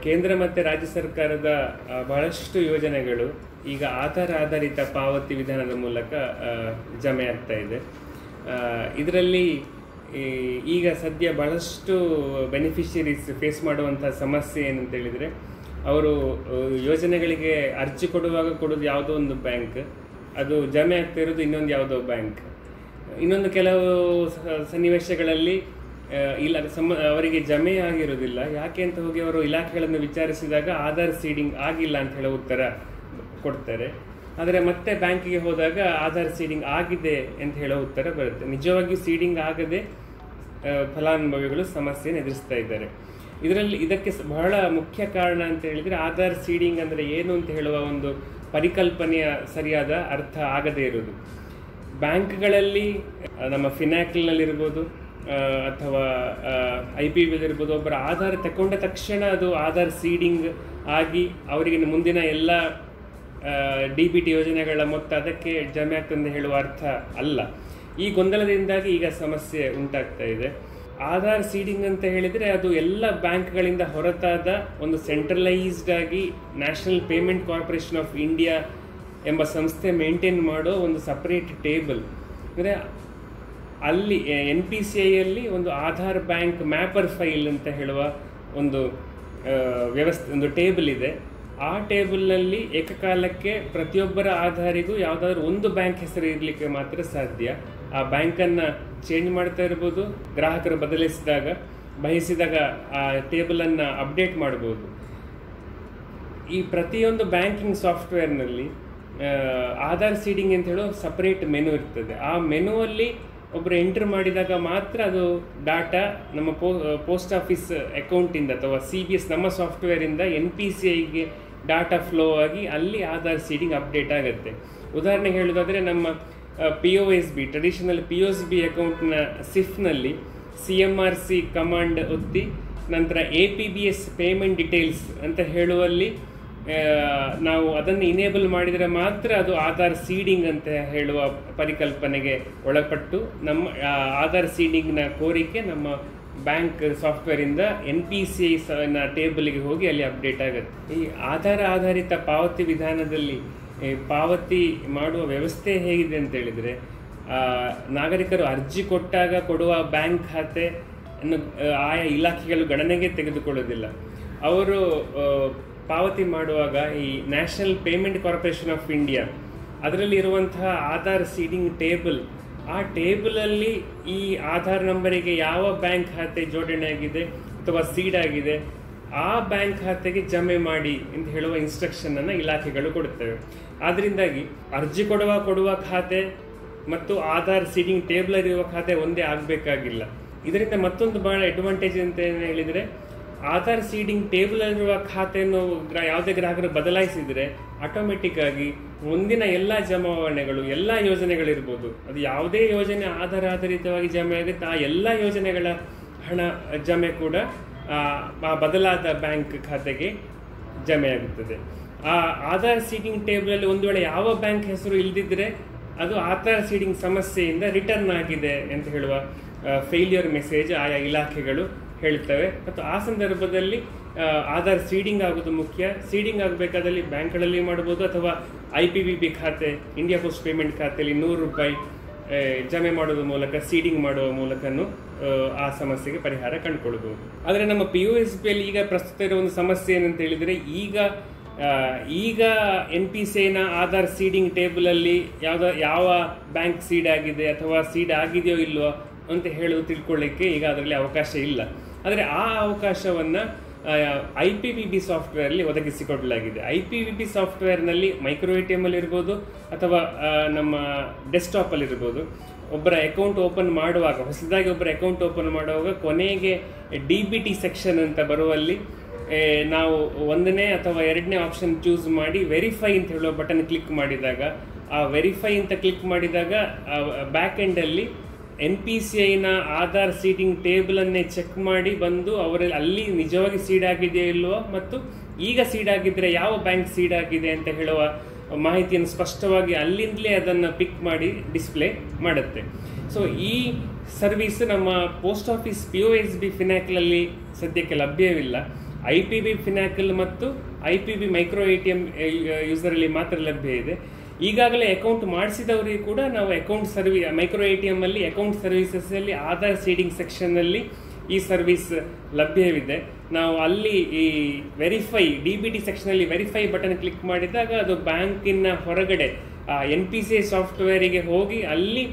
ಕೇಂದ್ರ ಮತ್ತು ರಾಜ್ಯ ಸರ್ಕಾರದ ಬಹಳಷ್ಟು ಯೋಜನೆಗಳು ಈಗ ಆಧಾರ ಆಧಾರಿತ ಪಾವತಿ ವಿಧಾನದ ಮೂಲಕ ಜಮೆ ಆಗ್ತಾ ಇದೆ. ಇದರಲ್ಲಿ ಈಗ ಸದ್ಯ ಬಹಳಷ್ಟು ಬೆನಿಫಿಷರೀಸ್ ಫೇಸ್ ಮಾಡುವಂಥ ಸಮಸ್ಯೆ ಏನಂತ ಹೇಳಿದರೆ, ಅವರು ಯೋಜನೆಗಳಿಗೆ ಅರ್ಜಿ ಕೊಡುವಾಗ ಕೊಡೋದು ಯಾವುದೋ ಒಂದು ಬ್ಯಾಂಕ್, ಅದು ಜಮೆ ಆಗ್ತಾ ಇರೋದು ಇನ್ನೊಂದು ಯಾವುದೋ ಬ್ಯಾಂಕ್. ಇನ್ನೊಂದು ಕೆಲವು ಸನ್ನಿವೇಶಗಳಲ್ಲಿ ಅವರಿಗೆ ಜಮೆ ಆಗಿರೋದಿಲ್ಲ. ಯಾಕೆ ಅಂತ ಹೋಗಿ ಅವರು ಇಲಾಖೆಗಳನ್ನು ವಿಚಾರಿಸಿದಾಗ ಆಧಾರ್ ಸೀಡಿಂಗ್ ಆಗಿಲ್ಲ ಅಂತ ಹೇಳೋ ಉತ್ತರ ಕೊಡ್ತಾರೆ. ಆದರೆ ಮತ್ತೆ ಬ್ಯಾಂಕಿಗೆ ಹೋದಾಗ ಆಧಾರ್ ಸೀಡಿಂಗ್ ಆಗಿದೆ ಅಂತ ಹೇಳೋ ಉತ್ತರ ಬರುತ್ತೆ. ನಿಜವಾಗಿಯೂ ಸೀಡಿಂಗ್ ಆಗದೆ ಫಲಾನುಭವಿಗಳು ಸಮಸ್ಯೆಯನ್ನು ಎದುರಿಸ್ತಾ ಇದ್ದಾರೆ. ಇದಕ್ಕೆ ಬಹಳ ಮುಖ್ಯ ಕಾರಣ ಅಂತ ಹೇಳಿದರೆ, ಆಧಾರ್ ಸೀಡಿಂಗ್ ಅಂದರೆ ಏನು ಅಂತ ಹೇಳುವ ಒಂದು ಪರಿಕಲ್ಪನೆಯ ಸರಿಯಾದ ಅರ್ಥ ಆಗದೇ ಇರೋದು. ಬ್ಯಾಂಕ್ಗಳಲ್ಲಿ ನಮ್ಮ ಫಿನಾಕ್ಲ್ನಲ್ಲಿರ್ಬೋದು ಅಥವಾ IPBL ಇರ್ಬೋದು, ಒಬ್ಬರ ಆಧಾರ್ ತಗೊಂಡ ತಕ್ಷಣ ಅದು ಆಧಾರ್ ಸೀಡಿಂಗ್ ಆಗಿ ಅವರಿಗೆ ಮುಂದಿನ ಎಲ್ಲ DBT ಯೋಜನೆಗಳ ಮೊತ್ತ ಅದಕ್ಕೆ ಜಮೆ ಆಗ್ತದೆ ಹೇಳುವ ಅರ್ಥ ಅಲ್ಲ. ಈ ಗೊಂದಲದಿಂದಾಗಿ ಈಗ ಸಮಸ್ಯೆ ಉಂಟಾಗ್ತಾ ಇದೆ. ಆಧಾರ್ ಸೀಡಿಂಗ್ ಅಂತ ಹೇಳಿದರೆ ಅದು ಎಲ್ಲ ಬ್ಯಾಂಕ್ಗಳಿಂದ ಹೊರತಾದ ಒಂದು ಸೆಂಟ್ರಲೈಸ್ಡ್ ಆಗಿ national payment corporation of India ಎಂಬ ಸಂಸ್ಥೆ ಮೇಂಟೈನ್ ಮಾಡೋ ಒಂದು ಸಪ್ರೇಟ್ ಟೇಬಲ್. ಅಂದರೆ ಅಲ್ಲಿ NPCIಯಲ್ಲಿ ಒಂದು ಆಧಾರ್ ಬ್ಯಾಂಕ್ ಮ್ಯಾಪರ್ ಫೈಲ್ ಅಂತ ಹೇಳುವ ಒಂದು ವ್ಯವಸ್ಥೆ, ಒಂದು ಟೇಬಲ್ ಇದೆ. ಆ ಟೇಬಲ್ನಲ್ಲಿ ಏಕಕಾಲಕ್ಕೆ ಪ್ರತಿಯೊಬ್ಬರ ಆಧಾರಿಗೂ ಯಾವುದಾದ್ರೂ ಒಂದು ಬ್ಯಾಂಕ್ ಹೆಸರು ಇರಲಿಕ್ಕೆ ಮಾತ್ರ ಸಾಧ್ಯ. ಆ ಬ್ಯಾಂಕನ್ನು ಚೇಂಜ್ ಮಾಡ್ತಾ ಇರ್ಬೋದು, ಗ್ರಾಹಕರು ಬಯಸಿದಾಗ ಆ ಟೇಬಲನ್ನು ಅಪ್ಡೇಟ್ ಮಾಡ್ಬೋದು. ಈ ಪ್ರತಿಯೊಂದು ಬ್ಯಾಂಕಿಂಗ್ ಸಾಫ್ಟ್ವೇರ್ನಲ್ಲಿ ಆಧಾರ್ ಸೀಡಿಂಗ್ ಅಂತ ಹೇಳೋ ಸಪ್ರೇಟ್ ಮೆನು ಇರ್ತದೆ. ಆ ಮೆನುವಲ್ಲಿ ಒಬ್ಬರು ಎಂಟ್ರ್ ಮಾಡಿದಾಗ ಮಾತ್ರ ಅದು ಡಾಟಾ ನಮ್ಮ ಪೋಸ್ಟ್ ಆಫೀಸ್ ಅಕೌಂಟಿಂದ ಅಥವಾ CBS ನಮ್ಮ ಸಾಫ್ಟ್ವೇರಿಂದ NPCIಗೆ ಡಾಟಾ ಫ್ಲೋ ಆಗಿ ಅಲ್ಲಿ ಆಧಾರ್ ಸೀಡಿಂಗ್ ಅಪ್ಡೇಟ್ ಆಗುತ್ತೆ. ಉದಾಹರಣೆಗೆ ಹೇಳೋದಾದರೆ, ನಮ್ಮ POSB ಟ್ರೆಡಿಷನಲ್ POSB ಅಕೌಂಟ್ನ SIFನಲ್ಲಿ CMRC ಕಮಾಂಡ್ ಒತ್ತಿ ನಂತರ APBS ಪೇಮೆಂಟ್ ಡೀಟೇಲ್ಸ್ ಅಂತ ಹೇಳುವಲ್ಲಿ ನಾವು ಅದನ್ನು ಇನೇಬಲ್ ಮಾಡಿದರೆ ಮಾತ್ರ ಅದು ಆಧಾರ್ ಸೀಡಿಂಗ್ ಅಂತ ಹೇಳುವ ಪರಿಕಲ್ಪನೆಗೆ ಒಳಪಟ್ಟು ನಮ್ಮ ಆಧಾರ್ ಸೀಡಿಂಗ್ನ ಕೋರಿಕೆ ನಮ್ಮ ಬ್ಯಾಂಕ್ ಸಾಫ್ಟ್ವೇರಿಂದ NPCI ಟೇಬಲ್ಗೆ ಹೋಗಿ ಅಲ್ಲಿ ಅಪ್ಡೇಟ್ ಆಗುತ್ತೆ. ಈ ಆಧಾರ ಆಧಾರಿತ ಪಾವತಿ ವಿಧಾನದಲ್ಲಿ ಪಾವತಿ ಮಾಡುವ ವ್ಯವಸ್ಥೆ ಹೇಗಿದೆ ಅಂತ ಹೇಳಿದರೆ, ನಾಗರಿಕರು ಅರ್ಜಿ ಕೊಟ್ಟಾಗ ಕೊಡುವ ಬ್ಯಾಂಕ್ ಖಾತೆ ಆಯಾ ಇಲಾಖೆಗಳು ಗಣನೆಗೆ ತೆಗೆದುಕೊಳ್ಳೋದಿಲ್ಲ. ಅವರು ಪಾವತಿ ಮಾಡುವಾಗ ಈ national payment corporation of India ಅದರಲ್ಲಿ ಇರುವಂತಹ ಆಧಾರ್ ಸೀಡಿಂಗ್ ಟೇಬಲ್, ಆ ಟೇಬಲಲ್ಲಿ ಈ ಆಧಾರ್ ನಂಬರಿಗೆ ಯಾವ ಬ್ಯಾಂಕ್ ಖಾತೆ ಜೋಡಣೆ ಆಗಿದೆ ಅಥವಾ ಸೀಡ್ ಆಗಿದೆ ಆ ಬ್ಯಾಂಕ್ ಖಾತೆಗೆ ಜಮೆ ಮಾಡಿ ಅಂತ ಹೇಳುವ ಇನ್ಸ್ಟ್ರಕ್ಷನನ್ನು ಇಲಾಖೆಗಳು ಕೊಡುತ್ತವೆ. ಆದ್ದರಿಂದಾಗಿ ಅರ್ಜಿ ಕೊಡುವ ಖಾತೆ ಮತ್ತು ಆಧಾರ್ ಸೀಡಿಂಗ್ ಟೇಬಲಲ್ಲಿರುವ ಖಾತೆ ಒಂದೇ ಆಗಬೇಕಾಗಿಲ್ಲ. ಇದರಿಂದ ಮತ್ತೊಂದು ಬಹಳ ಅಡ್ವಾಂಟೇಜ್ ಅಂತ ಏನು ಹೇಳಿದರೆ, ಆಧಾರ್ ಸೀಡಿಂಗ್ ಟೇಬಲಲ್ಲಿರುವ ಖಾತೆಯನ್ನು ಯಾವುದೇ ಗ್ರಾಹಕರು ಬದಲಾಯಿಸಿದರೆ ಆಟೋಮೆಟಿಕ್ ಆಗಿ ಮುಂದಿನ ಎಲ್ಲ ಜಮಾವಣೆಗಳು, ಎಲ್ಲ ಯೋಜನೆಗಳಿರ್ಬೋದು, ಅದು ಯಾವುದೇ ಯೋಜನೆ ಆಧಾರ ಆಧಾರಿತವಾಗಿ ಜಮೆ ಆಗುತ್ತೆ, ಆ ಎಲ್ಲ ಯೋಜನೆಗಳ ಹಣ ಜಮೆ ಕೂಡ ಆ ಬದಲಾದ ಬ್ಯಾಂಕ್ ಖಾತೆಗೆ ಜಮೆ ಆಗುತ್ತದೆ. ಆ ಆಧಾರ್ ಸೀಡಿಂಗ್ ಟೇಬಲಲ್ಲಿ ಒಂದು ವೇಳೆ ಯಾವ ಬ್ಯಾಂಕ್ ಹೆಸರು ಇಲ್ಲದಿದ್ದರೆ ಅದು ಆಧಾರ್ ಸೀಡಿಂಗ್ ಸಮಸ್ಯೆಯಿಂದ ರಿಟರ್ನ್ ಆಗಿದೆ ಅಂತ ಹೇಳುವ ಫೇಲ್ಯೂರ್ ಮೆಸೇಜ್ ಆಯಾ ಇಲಾಖೆಗಳು ಹೇಳ್ತವೆ. ಮತ್ತು ಆ ಸಂದರ್ಭದಲ್ಲಿ ಆಧಾರ್ ಸೀಡಿಂಗ್ ಆಗೋದು ಮುಖ್ಯ. ಸೀಡಿಂಗ್ ಆಗಬೇಕಾದಲ್ಲಿ ಬ್ಯಾಂಕ್ಗಳಲ್ಲಿ ಮಾಡ್ಬೋದು ಅಥವಾ IPBB ಖಾತೆ, ಇಂಡಿಯಾ ಪೋಸ್ಟ್ ಪೇಮೆಂಟ್ ಖಾತೆಯಲ್ಲಿ ₹100 ಜಮೆ ಮಾಡೋದ್ರ ಮೂಲಕ, ಸೀಡಿಂಗ್ ಮಾಡುವ ಮೂಲಕನೂ ಆ ಸಮಸ್ಯೆಗೆ ಪರಿಹಾರ ಕಂಡುಕೊಳ್ಬೋದು. ಆದರೆ ನಮ್ಮ POSBಯಲ್ಲಿ ಈಗ ಪ್ರಸ್ತುತ ಇರೋ ಒಂದು ಸಮಸ್ಯೆ ಏನಂತ ಹೇಳಿದರೆ, ಈಗ NPCIನ ಆಧಾರ್ ಸೀಡಿಂಗ್ ಟೇಬಲಲ್ಲಿ ಯಾವ ಬ್ಯಾಂಕ್ ಸೀಡ್ ಆಗಿದೆ ಅಥವಾ ಸೀಡ್ ಆಗಿದೆಯೋ ಇಲ್ವೋ ಅಂತ ತಿಳ್ಕೊಳ್ಳಿಕ್ಕೆ ಈಗ ಅದರಲ್ಲಿ ಅವಕಾಶ ಇಲ್ಲ. ಆದರೆ ಆ ಅವಕಾಶವನ್ನು IPBB ಸಾಫ್ಟ್ವೇರಲ್ಲಿ ಒದಗಿಸಿಕೊಡಲಾಗಿದೆ. IPBB ಸಾಫ್ಟ್ವೇರ್ನಲ್ಲಿ ಮೈಕ್ರೋ ATM ಅಲ್ಲಿ ಇರ್ಬೋದು ಅಥವಾ ನಮ್ಮ ಡೆಸ್ಕ್ಟಾಪಲ್ಲಿರ್ಬೋದು, ಒಬ್ಬರ ಅಕೌಂಟ್ ಓಪನ್ ಮಾಡುವಾಗ, ಹೊಸದಾಗಿ ಒಬ್ಬರ ಅಕೌಂಟ್ ಓಪನ್ ಮಾಡುವಾಗ ಕೊನೆಗೆ DBT ಸೆಕ್ಷನ್ ಅಂತ ಬರುವಲ್ಲಿ ನಾವು 1ನೇ ಅಥವಾ 2ನೇ ಆಪ್ಷನ್ ಚೂಸ್ ಮಾಡಿ ವೆರಿಫೈ ಅಂತ ಹೇಳುವ ಬಟನ್ ಕ್ಲಿಕ್ ಮಾಡಿದಾಗ, ಆ ವೆರಿಫೈ ಅಂತ ಕ್ಲಿಕ್ ಮಾಡಿದಾಗ ಬ್ಯಾಕ್ ಎಂಡಲ್ಲಿ NPCIನ ಆಧಾರ್ ಸೀಡಿಂಗ್ ಟೇಬಲನ್ನೇ ಚೆಕ್ ಮಾಡಿ ಬಂದು ಅವರಲ್ಲಿ ಅಲ್ಲಿ ನಿಜವಾಗಿ ಸೀಡ್ ಆಗಿದೆಯೋ ಇಲ್ವೋ ಮತ್ತು ಈಗ ಸೀಡ್ ಆಗಿದ್ದರೆ ಯಾವ ಬ್ಯಾಂಕ್ ಸೀಡ್ ಆಗಿದೆ ಅಂತ ಹೇಳುವ ಮಾಹಿತಿಯನ್ನು ಸ್ಪಷ್ಟವಾಗಿ ಅಲ್ಲಿಂದಲೇ ಅದನ್ನು ಪಿಕ್ ಮಾಡಿ ಡಿಸ್ಪ್ಲೇ ಮಾಡುತ್ತೆ. ಸೊ ಈ ಸರ್ವಿಸ್ ನಮ್ಮ ಪೋಸ್ಟ್ ಆಫೀಸ್ POSB ಫಿನಾಕ್ಲಲ್ಲಿ ಸದ್ಯಕ್ಕೆ ಲಭ್ಯವಿಲ್ಲ. IPB ಫಿನಾಕಲ್ ಮತ್ತು IPB ಮೈಕ್ರೋ ATM ಯೂಸರಲ್ಲಿ ಮಾತ್ರ ಲಭ್ಯ ಇದೆ. ಈಗಾಗಲೇ ಅಕೌಂಟ್ ಮಾಡಿಸಿದವರಿಗೆ ಕೂಡ ನಾವು ಅಕೌಂಟ್ ಮೈಕ್ರೋ ATM ಅಲ್ಲಿ ಅಕೌಂಟ್ ಸರ್ವಿಸಸ್ ಅಲ್ಲಿ ಆಧಾರ್ ಸೀಡಿಂಗ್ ಸೆಕ್ಷನ್ ಅಲ್ಲಿ ಈ ಸರ್ವಿಸ್ ಲಭ್ಯವಿದೆ. ನಾವು ಅಲ್ಲಿ ಈ ವೆರಿಫೈ DBT ಸೆಕ್ಷನ್ ಅಲ್ಲಿ ವೆರಿಫೈ ಬಟನ್ ಕ್ಲಿಕ್ ಮಾಡಿದಾಗ ಅದು ಬ್ಯಾಂಕಿನ ಹೊರಗಡೆ NPCI ಸಾಫ್ಟ್ವೇರಿಗೆ ಹೋಗಿ ಅಲ್ಲಿ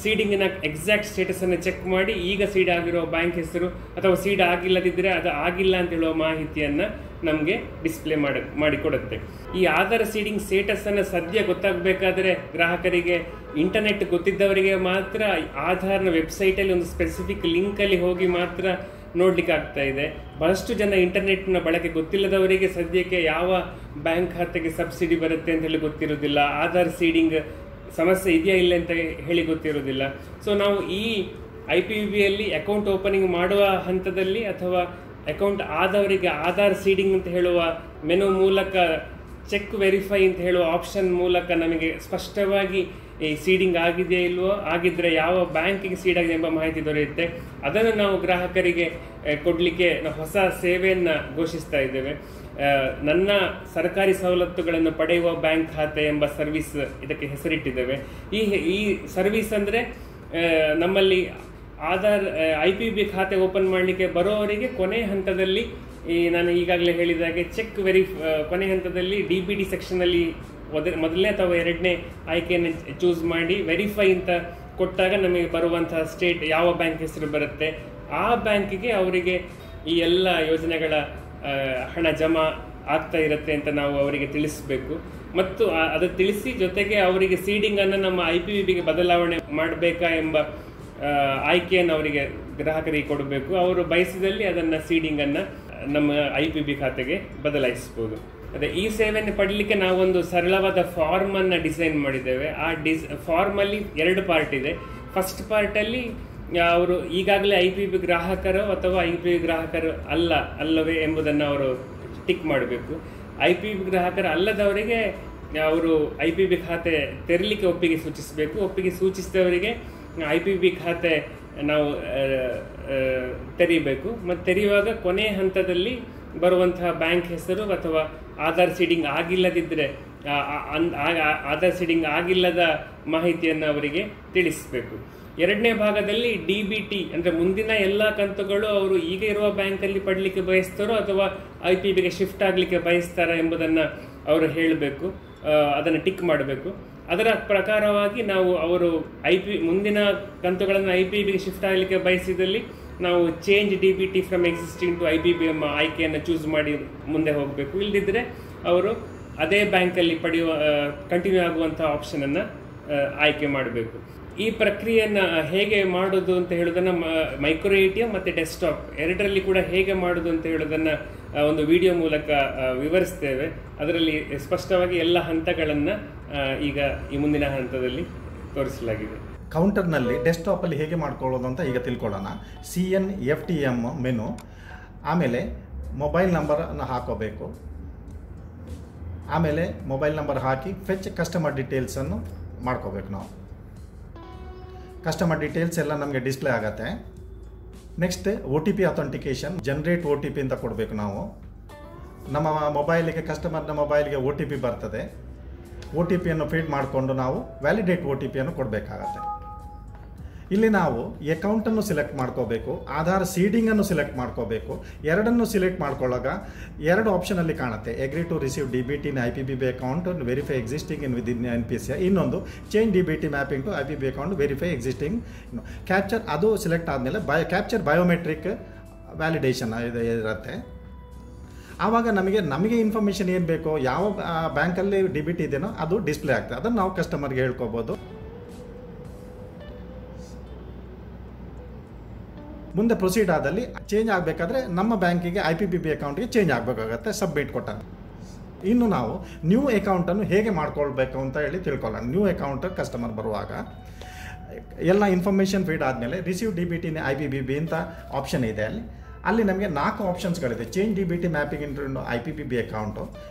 ಸೀಡಿಂಗಿನ ಎಕ್ಸಾಕ್ಟ್ ಸ್ಟೇಟಸ್ ಅನ್ನು ಚೆಕ್ ಮಾಡಿ ಈಗ ಸೀಡ್ ಆಗಿರೋ ಬ್ಯಾಂಕ್ ಹೆಸರು ಅಥವಾ ಸೀಡ್ ಆಗಿಲ್ಲದಿದ್ದರೆ ಅದು ಆಗಿಲ್ಲ ಅಂತ ಹೇಳುವ ಮಾಹಿತಿಯನ್ನು ನಮಗೆ ಡಿಸ್ಪ್ಲೇ ಮಾಡಿಕೊಡುತ್ತೆ. ಈ ಆಧಾರ್ ಸೀಡಿಂಗ್ ಸ್ಟೇಟಸ್ ಅನ್ನು ಸದ್ಯ ಗೊತ್ತಾಗಬೇಕಾದ್ರೆ ಗ್ರಾಹಕರಿಗೆ ಇಂಟರ್ನೆಟ್ ಗೊತ್ತಿದ್ದವರಿಗೆ ಮಾತ್ರ ಆಧಾರ್ನ ವೆಬ್ಸೈಟಲ್ಲಿ ಒಂದು ಸ್ಪೆಸಿಫಿಕ್ ಲಿಂಕಲ್ಲಿ ಹೋಗಿ ಮಾತ್ರ ನೋಡ್ಲಿಕ್ಕೆ ಆಗ್ತಾ ಇದೆ. ಬಹಳಷ್ಟು ಜನ ಇಂಟರ್ನೆಟ್ನ ಬಳಕೆ ಗೊತ್ತಿಲ್ಲದವರಿಗೆ ಸದ್ಯಕ್ಕೆ ಯಾವ ಬ್ಯಾಂಕ್ ಖಾತೆಗೆ ಸಬ್ಸಿಡಿ ಬರುತ್ತೆ ಅಂತ ಹೇಳಿ ಗೊತ್ತಿರೋದಿಲ್ಲ, ಆಧಾರ್ ಸೀಡಿಂಗ್ ಸಮಸ್ಯೆ ಇದೆಯಾ ಇಲ್ಲ ಅಂತ ಹೇಳಿ ಗೊತ್ತಿರೋದಿಲ್ಲ. ಸೊ ನಾವು ಈ IPBಯಲ್ಲಿ ಅಕೌಂಟ್ ಓಪನಿಂಗ್ ಮಾಡುವ ಹಂತದಲ್ಲಿ ಅಥವಾ ಅಕೌಂಟ್ ಆದವರಿಗೆ ಆಧಾರ್ ಸೀಡಿಂಗ್ ಅಂತ ಹೇಳುವ ಮೆನು ಮೂಲಕ ಚೆಕ್ ವೆರಿಫೈ ಅಂತ ಹೇಳುವ ಆಪ್ಷನ್ ಮೂಲಕ ನಮಗೆ ಸ್ಪಷ್ಟವಾಗಿ ಈ ಸೀಡಿಂಗ್ ಆಗಿದೆಯೇ ಇಲ್ವೋ, ಆಗಿದ್ರೆ ಯಾವ ಬ್ಯಾಂಕಿಗೆ ಸೀಡ್ ಆಗಿದೆ ಎಂಬ ಮಾಹಿತಿ ದೊರೆಯುತ್ತೆ. ಅದನ್ನು ನಾವು ಗ್ರಾಹಕರಿಗೆ ಕೊಡಲಿಕ್ಕೆ ಹೊಸ ಸೇವೆಯನ್ನು ಘೋಷಿಸ್ತಾ ಇದ್ದೇವೆ. ನನ್ನ ಸರ್ಕಾರಿ ಸವಲತ್ತುಗಳನ್ನು ಪಡೆಯುವ ಬ್ಯಾಂಕ್ ಖಾತೆ ಎಂಬ ಸರ್ವಿಸ್ ಇದಕ್ಕೆ ಹೆಸರಿಟ್ಟಿದ್ದೇವೆ. ಈ ಸರ್ವಿಸ್ ಅಂದರೆ ನಮ್ಮಲ್ಲಿ ಆಧಾರ್ IPB ಖಾತೆ ಓಪನ್ ಮಾಡಲಿಕ್ಕೆ ಬರೋವರಿಗೆ ಕೊನೆ ಹಂತದಲ್ಲಿ ನಾನು ಈಗಾಗಲೇ ಹೇಳಿದಾಗೆ ಚೆಕ್ ಕೊನೆ ಹಂತದಲ್ಲಿ DBT ಸೆಕ್ಷನಲ್ಲಿ ಮೊದಲನೇ ಅಥವಾ ಎರಡನೇ ಆಯ್ಕೆಯನ್ನು ಚೂಸ್ ಮಾಡಿ ವೆರಿಫೈ ಅಂತ ಕೊಟ್ಟಾಗ ನಮಗೆ ಬರುವಂತಹ ಸ್ಟೇಟ್ ಯಾವ ಬ್ಯಾಂಕ್ ಹೆಸರು ಬರುತ್ತೆ ಆ ಬ್ಯಾಂಕಿಗೆ ಅವರಿಗೆ ಈ ಎಲ್ಲ ಯೋಜನೆಗಳ ಹಣ ಜಮಾ ಆಗ್ತಾ ಇರುತ್ತೆ ಅಂತ ನಾವು ಅವರಿಗೆ ತಿಳಿಸಬೇಕು. ಮತ್ತು ಅದು ತಿಳಿಸಿ ಜೊತೆಗೆ ಅವರಿಗೆ ಸೀಡಿಂಗನ್ನು ನಮ್ಮ IPBಗೆ ಬದಲಾವಣೆ ಮಾಡಬೇಕಾ ಎಂಬ ಆಯ್ಕೆಯನ್ನು ಅವರಿಗೆ ಗ್ರಾಹಕರಿಗೆ ಕೊಡಬೇಕು. ಅವರು ಬಯಸಿದಲ್ಲಿ ಅದನ್ನು ಸೀಡಿಂಗನ್ನು ನಮ್ಮ IPB ಖಾತೆಗೆ ಬದಲಾಯಿಸ್ಬೋದು. ಅದೇ ಈ ಸೇವೆಯನ್ನು ಪಡಲಿಕ್ಕೆ ನಾವೊಂದು ಸರಳವಾದ ಫಾರ್ಮನ್ನು ಡಿಸೈನ್ ಮಾಡಿದ್ದೇವೆ. ಆ ಫಾರ್ಮಲ್ಲಿ 2 ಪಾರ್ಟ್ ಇದೆ. ಫಸ್ಟ್ ಪಾರ್ಟಲ್ಲಿ ಅವರು ಈಗಾಗಲೇ IPB ಗ್ರಾಹಕರು ಅಥವಾ IPB ಗ್ರಾಹಕರು ಅಲ್ಲವೇ ಎಂಬುದನ್ನು ಅವರು ಟಿಕ್ ಮಾಡಬೇಕು. IPB ಗ್ರಾಹಕರು ಅಲ್ಲದವರಿಗೆ ಅವರು IPB ಖಾತೆ ತೆರಲಿಕ್ಕೆ ಒಪ್ಪಿಗೆ ಸೂಚಿಸಬೇಕು. ಒಪ್ಪಿಗೆ ಸೂಚಿಸಿದವರಿಗೆ IPB ಖಾತೆ ನಾವು ತೆರೀಬೇಕು. ಮತ್ತು ತೆರೆಯುವಾಗ ಕೊನೆಯ ಹಂತದಲ್ಲಿ ಬರುವಂತಹ ಬ್ಯಾಂಕ್ ಹೆಸರು ಅಥವಾ ಆಧಾರ್ ಸೀಡಿಂಗ್ ಆಗಿಲ್ಲದಿದ್ದರೆ ಆಧಾರ್ ಸೀಡಿಂಗ್ ಆಗಿಲ್ಲದ ಮಾಹಿತಿಯನ್ನು ಅವರಿಗೆ ತಿಳಿಸಬೇಕು. ಎರಡನೇ ಭಾಗದಲ್ಲಿ DBT ಅಂದರೆ ಮುಂದಿನ ಎಲ್ಲ ಕಂತುಗಳು ಅವರು ಈಗ ಇರುವ ಬ್ಯಾಂಕಲ್ಲಿ ಪಡಲಿಕ್ಕೆ ಬಯಸ್ತಾರೋ ಅಥವಾ IPBಗೆ ಶಿಫ್ಟ್ ಆಗಲಿಕ್ಕೆ ಬಯಸ್ತಾರ ಎಂಬುದನ್ನು ಅವರು ಹೇಳಬೇಕು, ಅದನ್ನು ಟಿಕ್ ಮಾಡಬೇಕು. ಅದರ ಪ್ರಕಾರವಾಗಿ ನಾವು ಅವರು ಮುಂದಿನ ಕಂತುಗಳನ್ನು IPBಗೆ ಶಿಫ್ಟ್ ಆಗಲಿಕ್ಕೆ ಬಯಸಿದಲ್ಲಿ ನಾವು change DBT from existing to IPB ಎಂಬ ಆಯ್ಕೆಯನ್ನು ಚೂಸ್ ಮಾಡಿ ಮುಂದೆ ಹೋಗಬೇಕು. ಇಲ್ಲದಿದ್ದರೆ ಅವರು ಅದೇ ಬ್ಯಾಂಕಲ್ಲಿ ಕಂಟಿನ್ಯೂ ಆಗುವಂಥ ಆಪ್ಷನನ್ನು ಆಯ್ಕೆ ಮಾಡಬೇಕು. ಈ ಪ್ರಕ್ರಿಯೆಯನ್ನು ಹೇಗೆ ಮಾಡೋದು ಅಂತ ಹೇಳೋದನ್ನು ಮೈಕ್ರೋ ATM ಮತ್ತು ಡೆಸ್ಕ್ಟಾಪ್ ಎರಡರಲ್ಲಿ ಕೂಡ ಹೇಗೆ ಮಾಡೋದು ಅಂತ ಹೇಳೋದನ್ನು ಒಂದು ವಿಡಿಯೋ ಮೂಲಕ ವಿವರಿಸ್ತೇವೆ. ಅದರಲ್ಲಿ ಸ್ಪಷ್ಟವಾಗಿ ಎಲ್ಲ ಹಂತಗಳನ್ನು ಈಗ ಈ ಮುಂದಿನ ಹಂತದಲ್ಲಿ ತೋರಿಸಲಾಗಿದೆ. ಕೌಂಟರ್ನಲ್ಲಿ ಡೆಸ್ಕ್ಟಾಪಲ್ಲಿ ಹೇಗೆ ಮಾಡ್ಕೊಳ್ಳೋದು ಅಂತ ಈಗ ತಿಳ್ಕೊಳ್ಳೋಣ. CNFTM ಮೆನು, ಆಮೇಲೆ ಮೊಬೈಲ್ ನಂಬರನ್ನು ಹಾಕೋಬೇಕು. ಆಮೇಲೆ ಮೊಬೈಲ್ ನಂಬರ್ ಹಾಕಿ ಫೆಚ್ ಕಸ್ಟಮರ್ ಡೀಟೇಲ್ಸನ್ನು ಮಾಡ್ಕೋಬೇಕು. ನಾವು ಕಸ್ಟಮರ್ ಡೀಟೇಲ್ಸ್ ಎಲ್ಲ ನಮಗೆ ಡಿಸ್ಪ್ಲೇ ಆಗುತ್ತೆ. Next OTP authentication, generate OTP ಅಂತ ಕೊಡಬೇಕು. ನಾವು ನಮ್ಮ ಮೊಬೈಲಿಗೆ ಕಸ್ಟಮರ್ನ ಮೊಬೈಲ್ಗೆ OTP ಬರ್ತದೆ. OTPಯನ್ನು ಫೀಡ್ ಮಾಡಿಕೊಂಡು ನಾವು ವ್ಯಾಲಿಡೇಟ್ OTPಯನ್ನು ಕೊಡಬೇಕಾಗತ್ತೆ. ಇಲ್ಲಿ ನಾವು ಅಕೌಂಟನ್ನು ಸಿಲೆಕ್ಟ್ ಮಾಡ್ಕೋಬೇಕು, ಆಧಾರ್ ಸೀಡಿಂಗನ್ನು ಸಿಲೆಕ್ಟ್ ಮಾಡ್ಕೋಬೇಕು. ಎರಡನ್ನು ಸಿಲೆಕ್ಟ್ ಮಾಡ್ಕೊಳ್ಳೋವಾಗ 2 ಆಪ್ಷನಲ್ಲಿ ಕಾಣುತ್ತೆ. Agree to receive DBT in IPB account, verify existing in within NPCI. ಇನ್ನೊಂದು change DBT mapping to IPB account, verify existing. Capture ಅದು ಸಿಲೆಕ್ಟ್ ಆದಮೇಲೆ ಕ್ಯಾಪ್ಚರ್ ಬಯೋಮೆಟ್ರಿಕ್ ವ್ಯಾಲಿಡೇಷನ್ ಇರುತ್ತೆ. ಆವಾಗ ನಮಗೆ ಇನ್ಫಾರ್ಮೇಷನ್ ಏನು ಬೇಕೋ, ಯಾವ ಬ್ಯಾಂಕಲ್ಲಿ DBT ಇದೆಯೋ ಅದು ಡಿಸ್ಪ್ಲೇ ಆಗ್ತದೆ. ಅದನ್ನು ನಾವು ಕಸ್ಟಮರ್ಗೆ ಹೇಳ್ಕೋಬೋದು. ಮುಂದೆ ಪ್ರೊಸೀಡ್ ಆದಲ್ಲಿ ಚೇಂಜ್ ಆಗಬೇಕಾದ್ರೆ ನಮ್ಮ ಬ್ಯಾಂಕಿಗೆ IPB ಅಕೌಂಟ್ಗೆ ಚೇಂಜ್ ಆಗಬೇಕಾಗತ್ತೆ ಸಬ್ಮಿಟ್ ಕೊಟ್ಟಾಗ. ಇನ್ನು ನಾವು ನ್ಯೂ ಅಕೌಂಟನ್ನು ಹೇಗೆ ಮಾಡ್ಕೊಳ್ಬೇಕು ಅಂತ ಹೇಳಿ ತಿಳ್ಕೊಳ್ಳೋಣ. ನ್ಯೂ ಅಕೌಂಟ್ ಕಸ್ಟಮರ್ ಬರುವಾಗ ಎಲ್ಲ ಇನ್ಫಾರ್ಮೇಷನ್ ಫೀಡ್ ಆದಮೇಲೆ ರಿಸೀವ್ DBT ಇನ್ IPB ಅಂತ ಆಪ್ಷನ್ ಇದೆ. ಅಲ್ಲಿ ಅಲ್ಲಿ ನಮಗೆ 4 ಆಪ್ಷನ್ಸ್ಗಳಿದೆ. Change D B T mapping into IPPB account,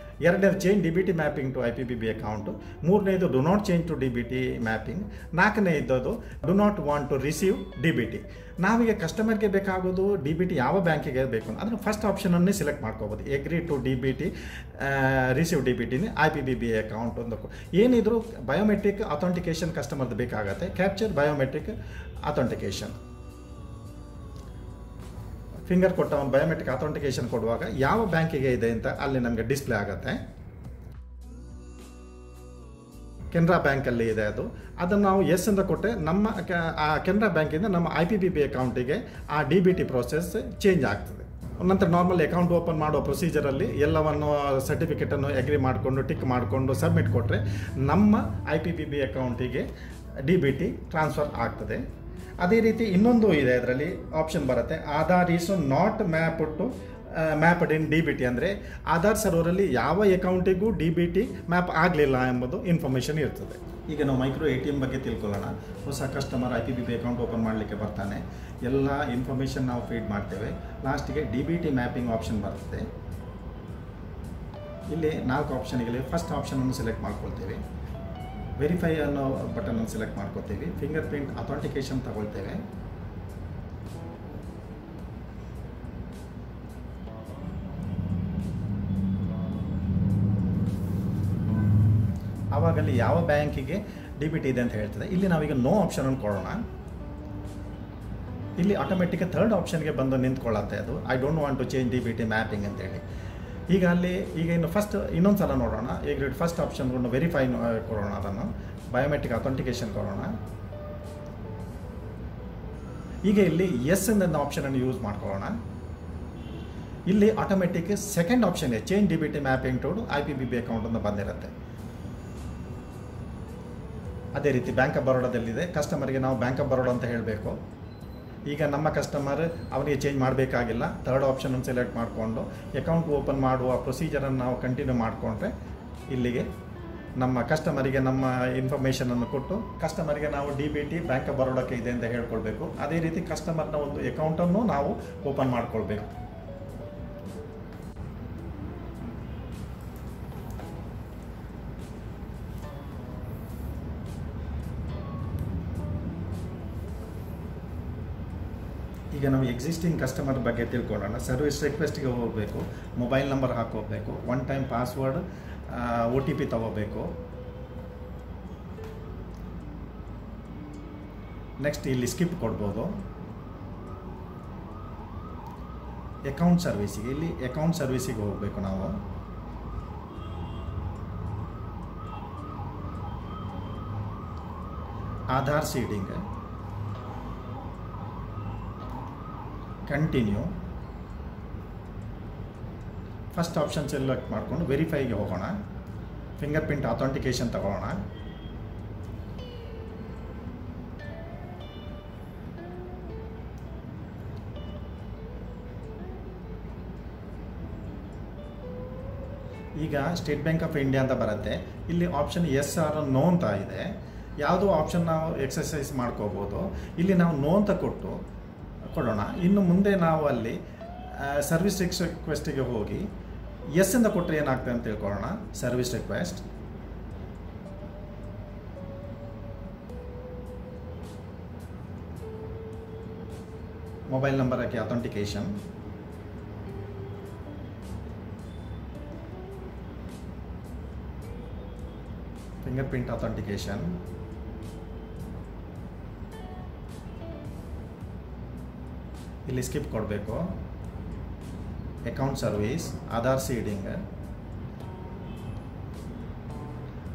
ಎರಡನೇದು change D B T mapping to IPPB account, ಮೂರನೇದು do not change to D B T mapping, ನಾಲ್ಕನೇ ಇದ್ದದ್ದು do not want to receive D B T. ನಾವೀಗ ಕಸ್ಟಮರ್ಗೆ ಬೇಕಾಗೋದು D B T ಯಾವ ಬ್ಯಾಂಕಿಗೆ ಬೇಕು ಅಂದರೆ ಫಸ್ಟ್ ಆಪ್ಷನನ್ನೇ ಸೆಲೆಕ್ಟ್ ಮಾಡ್ಕೋಬೋದು. Agree to D B T receive D B ಟಿನೇ IPPB ಅಕೌಂಟ್ ಒಂದು ಏನಿದ್ರು ಬಯೋಮೆಟ್ರಿಕ್ ಅಥೆಂಟಿಕೇಶನ್ ಕಸ್ಟಮರ್ದು ಬೇಕಾಗತ್ತೆ. ಕ್ಯಾಪ್ಚರ್ ಬಯೋಮೆಟ್ರಿಕ್ ಅಥೆಂಟಿಕೇಶನ್ ಫಿಂಗರ್ ಕೊಟ್ಟ ಒಂದು ಬಯೋಮೆಟ್ರಿಕ್ ಅಥೆಂಟಿಕೇಶನ್ ಕೊಡುವಾಗ ಯಾವ ಬ್ಯಾಂಕಿಗೆ ಇದೆ ಅಂತ ಅಲ್ಲಿ ನಮಗೆ ಡಿಸ್ಪ್ಲೇ ಆಗುತ್ತೆ. ಕೆನರಾ ಬ್ಯಾಂಕಲ್ಲಿ ಇದೆ ಅದನ್ನು ನಾವು ಎಸ್ ಅಂತ ಕೊಟ್ಟರೆ ನಮ್ಮ ಕೆನರಾ ಬ್ಯಾಂಕಿಂದ ನಮ್ಮ IPPB ಅಕೌಂಟಿಗೆ ಆ D B T process change ಆಗ್ತದೆ. ನಂತರ ನಾರ್ಮಲ್ ಅಕೌಂಟ್ ಓಪನ್ ಮಾಡೋ ಪ್ರೊಸೀಜರಲ್ಲಿ ಎಲ್ಲವನ್ನು ಸರ್ಟಿಫಿಕೇಟನ್ನು ಅಗ್ರಿ ಮಾಡಿಕೊಂಡು ಟಿಕ್ ಮಾಡಿಕೊಂಡು ಸಬ್ಮಿಟ್ ಕೊಟ್ಟರೆ ನಮ್ಮ IPPB ಅಕೌಂಟಿಗೆ ಡಿ ಬಿ ಟಿ ಟ್ರಾನ್ಸ್ಫರ್ ಆಗ್ತದೆ. ಅದೇ ರೀತಿ ಇನ್ನೊಂದು ಇದೆ, ಅದರಲ್ಲಿ ಆಪ್ಷನ್ ಬರುತ್ತೆ Aadhaar is not mapped in D B T, ಅಂದರೆ ಆಧಾರ್ ಸರ್ವರಲ್ಲಿ ಯಾವ ಅಕೌಂಟಿಗೂ ಡಿ ಬಿ ಟಿ ಮ್ಯಾಪ್ ಆಗಲಿಲ್ಲ ಎಂಬುದು ಇನ್ಫಾರ್ಮೇಷನ್ ಇರ್ತದೆ. ಈಗ ನಾವು ಮೈಕ್ರೋ ATM ಬಗ್ಗೆ ತಿಳ್ಕೊಳ್ಳೋಣ. ಹೊಸ ಕಸ್ಟಮರ್ IPPB ಅಕೌಂಟ್ ಓಪನ್ ಮಾಡಲಿಕ್ಕೆ ಬರ್ತಾನೆ, ಎಲ್ಲ ಇನ್ಫಾರ್ಮೇಷನ್ ನಾವು ಫೀಡ್ ಮಾಡ್ತೇವೆ. ಲಾಸ್ಟಿಗೆ D B T mapping option ಬರುತ್ತೆ. ಇಲ್ಲಿ 4 ಆಪ್ಷನ್ಗಳಿವೆ. ಫಸ್ಟ್ ಆಪ್ಷನನ್ನು ಸೆಲೆಕ್ಟ್ ಮಾಡ್ಕೊಳ್ತೇವೆ, ವೆರಿಫೈ ಅನ್ನೋ ಬಟನನ್ನು ಸೆಲೆಕ್ಟ್ ಮಾಡ್ಕೋತೀವಿ, ಫಿಂಗರ್ ಪ್ರಿಂಟ್ ಅಥೆಂಟಿಕೇಶನ್ ತಗೊಳ್ತೇವೆ. ಆವಾಗಲ್ಲಿ ಯಾವ ಬ್ಯಾಂಕಿಗೆ ಡಿ ಬಿ ಟಿ ಇದೆ ಅಂತ ಹೇಳ್ತದೆ. ಇಲ್ಲಿ ನಾವೀಗ ನೋ ಆಪ್ಷನನ್ನು ಕೊಡೋಣ. ಇಲ್ಲಿ ಆಟೋಮೆಟಿಕ್ ಥರ್ಡ್ ಆಪ್ಷನ್ಗೆ ಬಂದು ನಿಂತ್ಕೊಳ್ಳುತ್ತೆ ಅದು, I don't want to change D B T mapping ಅಂತೇಳಿ. ಈಗ ಇನ್ನು ಇನ್ನೊಂದು ಸಲ ನೋಡೋಣ. ಈಗ ಫಸ್ಟ್ ಆಪ್ಷನ್ಗಳನ್ನು ವೆರಿಫೈ ಕೊಡೋಣ, ಅದನ್ನು ಬಯೋಮೆಟ್ರಿಕ್ ಅಥೆಂಟಿಕೇಶನ್ ಕೊಡೋಣ. ಈಗ ಇಲ್ಲಿ ಎಸ್ ಎಂದ ಆಪ್ಷನನ್ನು ಯೂಸ್ ಮಾಡ್ಕೊಳ್ಳೋಣ. ಇಲ್ಲಿ ಆಟೋಮೆಟಿಕ್ ಸೆಕೆಂಡ್ ಆಪ್ಷನ್ ಇದೆ, change D B T mapping to IPPB account ಅಂತ ಬಂದಿರುತ್ತೆ. ಅದೇ ರೀತಿ ಬ್ಯಾಂಕ್ ಆಫ್ ಬರೋಡಾದಲ್ಲಿದೆ, ಕಸ್ಟಮರ್ಗೆ ನಾವು ಬ್ಯಾಂಕ್ ಆಫ್ ಬರೋಡಾ ಅಂತ ಹೇಳಬೇಕು. ಈಗ ನಮ್ಮ ಕಸ್ಟಮರ್ ಅವನಿಗೆ ಚೇಂಜ್ ಮಾಡಬೇಕಾಗಿಲ್ಲ. ಥರ್ಡ್ ಆಪ್ಷನನ್ನು ಸೆಲೆಕ್ಟ್ ಮಾಡಿಕೊಂಡು ಅಕೌಂಟ್ ಓಪನ್ ಮಾಡುವ ಪ್ರೊಸೀಜರನ್ನು ನಾವು ಕಂಟಿನ್ಯೂ ಮಾಡಿಕೊಂಡ್ರೆ ಇಲ್ಲಿಗೆ ನಮ್ಮ ಕಸ್ಟಮರಿಗೆ ನಮ್ಮ ಇನ್ಫಾರ್ಮೇಷನನ್ನು ಕೊಟ್ಟು ಕಸ್ಟಮರ್ಗೆ ನಾವು D B T bank of ಬರೋಡಾಕ್ಕೆ ಇದೆ ಅಂತ ಹೇಳ್ಕೊಳ್ಬೇಕು. ಅದೇ ರೀತಿ ಕಸ್ಟಮರ್ನ ಒಂದು ಅಕೌಂಟನ್ನು ನಾವು ಓಪನ್ ಮಾಡ್ಕೊಳ್ಬೇಕು. ಈಗ ನಾವು ಎಕ್ಸಿಸ್ಟಿಂಗ್ ಕಸ್ಟಮರ್ ಬಗ್ಗೆ ತಿಳ್ಕೊಳ್ಳೋಣ. ಸರ್ವಿಸ್ ರಿಕ್ವೆಸ್ಟ್ಗೆ ಹೋಗಬೇಕು, ಮೊಬೈಲ್ ನಂಬರ್ ಹಾಕೋಬೇಕು, 1 ಟೈಮ್ ಪಾಸ್ವರ್ಡ್ OTP ತಗೋಬೇಕು. ನೆಕ್ಸ್ಟ್ ಇಲ್ಲಿ ಸ್ಕಿಪ್ ಕೊಡ್ಬೋದು. ಅಕೌಂಟ್ ಸರ್ವಿಸಿಗೆ, ಇಲ್ಲಿ ಅಕೌಂಟ್ ಸರ್ವಿಸಿಗೆ ಹೋಗಬೇಕು ನಾವು. Aadhaar seeding, continue. First option select ಮಾಡಿಕೊಂಡು ವೆರಿಫೈಗೆ ಹೋಗೋಣ. ಫಿಂಗರ್ ಪ್ರಿಂಟ್ ಅಥೆಂಟಿಕೇಶನ್ ತಗೊಳ್ಳೋಣ. ಈಗ ಸ್ಟೇಟ್ ಬ್ಯಾಂಕ್ ಆಫ್ ಇಂಡಿಯಾ ಅಂತ ಬರುತ್ತೆ. ಇಲ್ಲಿ ಆಪ್ಷನ್ ಎಸ್ ಆರ್ ನೋ ಅಂತ ಇದೆ. ಯಾವುದೋ ಆಪ್ಷನ್ ನಾವು ಎಕ್ಸಸೈಸ್ ಮಾಡ್ಕೋಬೋದು. ಇಲ್ಲಿ ನಾವು ನೋ ಅಂತ ಕೊಡೋಣ. ಇನ್ನು ಮುಂದೆ ನಾವು ಅಲ್ಲಿ ಸರ್ವಿಸ್ ರಿಕ್ವೆಸ್ಟಿಗೆ ಹೋಗಿ ಎಸ್ ಅಂತ ಕೊಟ್ಟರೆ ಏನಾಗ್ತದೆ ಅಂತ ತಿಳ್ಕೊಳ್ಳೋಣ. ಸರ್ವಿಸ್ ರಿಕ್ವೆಸ್ಟ್, ಮೊಬೈಲ್ ನಂಬರ್ ಹಾಕಿ ಅಥೆಂಟಿಕೇಶನ್, ಫಿಂಗರ್ ಪ್ರಿಂಟ್ ಅಥೆಂಟಿಕೇಶನ್, ಇಲ್ಲಿ ಸ್ಕಿಪ್ ಕೊಡಬೇಕು. Account service, Aadhaar seeding,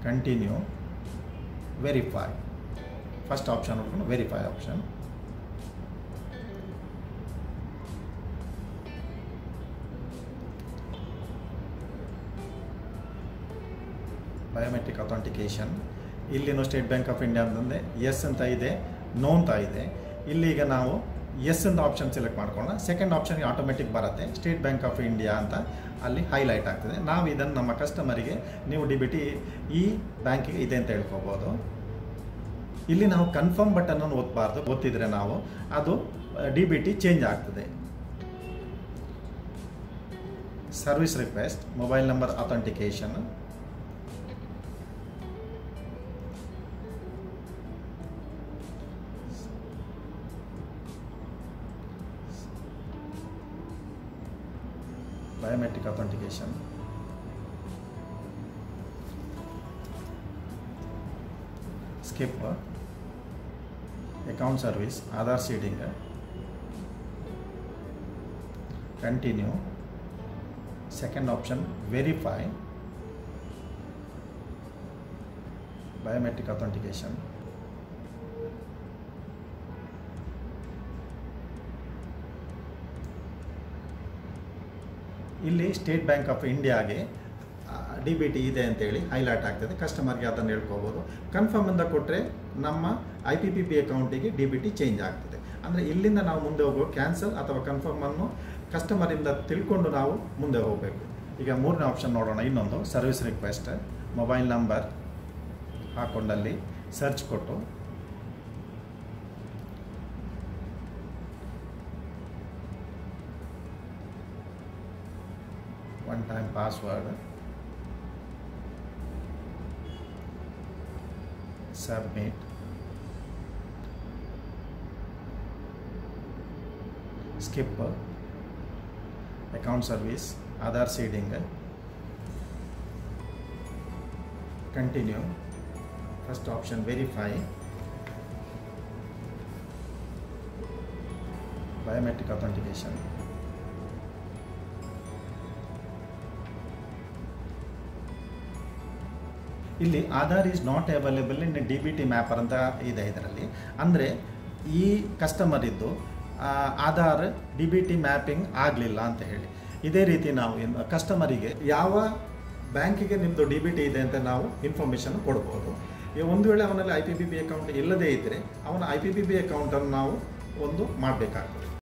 continue, verify. First option ನೋಡ್ಕೊಂಡು ವೆರಿಫೈ ಆಪ್ಷನ್. ಬಯೋಮೆಟ್ರಿಕ್ ಅಥೆಂಟಿಕೇಶನ್, ಇಲ್ಲಿನೂ ಸ್ಟೇಟ್ ಬ್ಯಾಂಕ್ ಆಫ್ ಇಂಡಿಯಾ ಅಂತಂದರೆ ಎಸ್ ಅಂತ ಇದೆ, ನೋ ಅಂತ ಇದೆ. ಇಲ್ಲಿಗ ನಾವು ಎಸ್ ಅಂತ ಆಪ್ಷನ್ ಸೆಲೆಕ್ಟ್ ಮಾಡ್ಕೊಳ್ಳೋಣ. ಸೆಕೆಂಡ್ ಆಪ್ಷನ್ಗೆ ಆಟೋಮೆಟಿಕ್ ಬರುತ್ತೆ, ಸ್ಟೇಟ್ ಬ್ಯಾಂಕ್ ಆಫ್ ಇಂಡಿಯಾ ಅಂತ ಅಲ್ಲಿ ಹೈಲೈಟ್ ಆಗ್ತದೆ. ನಾವು ಇದನ್ನು ನಮ್ಮ ಕಸ್ಟಮರಿಗೆ ನೀವು ಡಿ ಬಿ ಟಿ ಈ ಬ್ಯಾಂಕಿಗೆ ಇದೆ ಅಂತ ಹೇಳ್ಕೋಬೋದು. ಇಲ್ಲಿ ನಾವು ಕನ್ಫರ್ಮ್ ಬಟನನ್ನು ಒತ್ತಬಾರ್ದು, ಒತ್ತಿದರೆ ನಾವು ಅದು ಡಿ ಬಿ ಟಿ ಚೇಂಜ್ ಆಗ್ತದೆ. Service request, mobile number authentication, biometric authentication, skip, account service, Aadhaar seeding, continue, second option verify, biometric authentication, ಇಲ್ಲಿ ಸ್ಟೇಟ್ ಬ್ಯಾಂಕ್ ಆಫ್ ಇಂಡಿಯಾಗೆ DBT ಇದೆ ಅಂತೇಳಿ ಹೈಲೈಟ್ ಆಗ್ತದೆ. ಕಸ್ಟಮರ್ಗೆ ಅದನ್ನು ಹೇಳ್ಕೋಬೋದು. ಕನ್ಫರ್ಮ್ ಅಂತ ಕೊಟ್ಟರೆ ನಮ್ಮ IPPB ಅಕೌಂಟಿಗೆ DBT ಚೇಂಜ್ ಆಗ್ತದೆ. ಅಂದರೆ ಇಲ್ಲಿಂದ ನಾವು ಮುಂದೆ ಹೋಗೋ ಕ್ಯಾನ್ಸಲ್ ಅಥವಾ ಕನ್ಫರ್ಮನ್ನು ಕಸ್ಟಮರಿಂದ ತಿಳ್ಕೊಂಡು ನಾವು ಮುಂದೆ ಹೋಗಬೇಕು. ಈಗ ಮೂರನೇ ಆಪ್ಷನ್ ನೋಡೋಣ. ಇನ್ನೊಂದು ಸರ್ವಿಸ್ ರಿಕ್ವೆಸ್ಟ್, ಮೊಬೈಲ್ ನಂಬರ್ ಹಾಕೊಂಡಲ್ಲಿ ಸರ್ಚ್ ಕೊಟ್ಟು one time password, submit, skip, account service, Aadhaar seeding, continue, first option verify, biometric authentication, ಇಲ್ಲಿ Aadhaar is not available in DBT ಮ್ಯಾಪರ್ ಅಂತ ಇದೆ ಇದರಲ್ಲಿ. ಅಂದರೆ ಈ ಕಸ್ಟಮರ್ ಇದ್ದು ಆಧಾರ್ DBT ಮ್ಯಾಪಿಂಗ್ ಆಗಲಿಲ್ಲ ಅಂತ ಹೇಳಿ. ಇದೇ ರೀತಿ ನಾವು ಕಸ್ಟಮರಿಗೆ ಯಾವ ಬ್ಯಾಂಕಿಗೆ ನಿಮ್ಮದು DBT ಇದೆ ಅಂತ ನಾವು ಇನ್ಫಾರ್ಮೇಷನ್ ಕೊಡ್ಬೋದು. ಒಂದು ವೇಳೆ ಅವನಲ್ಲಿ IPPB ಅಕೌಂಟ್ ಇಲ್ಲದೇ ಇದ್ದರೆ ಅವನ IPPB ಅಕೌಂಟನ್ನು ನಾವು ಒಂದು ಮಾಡಬೇಕಾಗ್ತದೆ.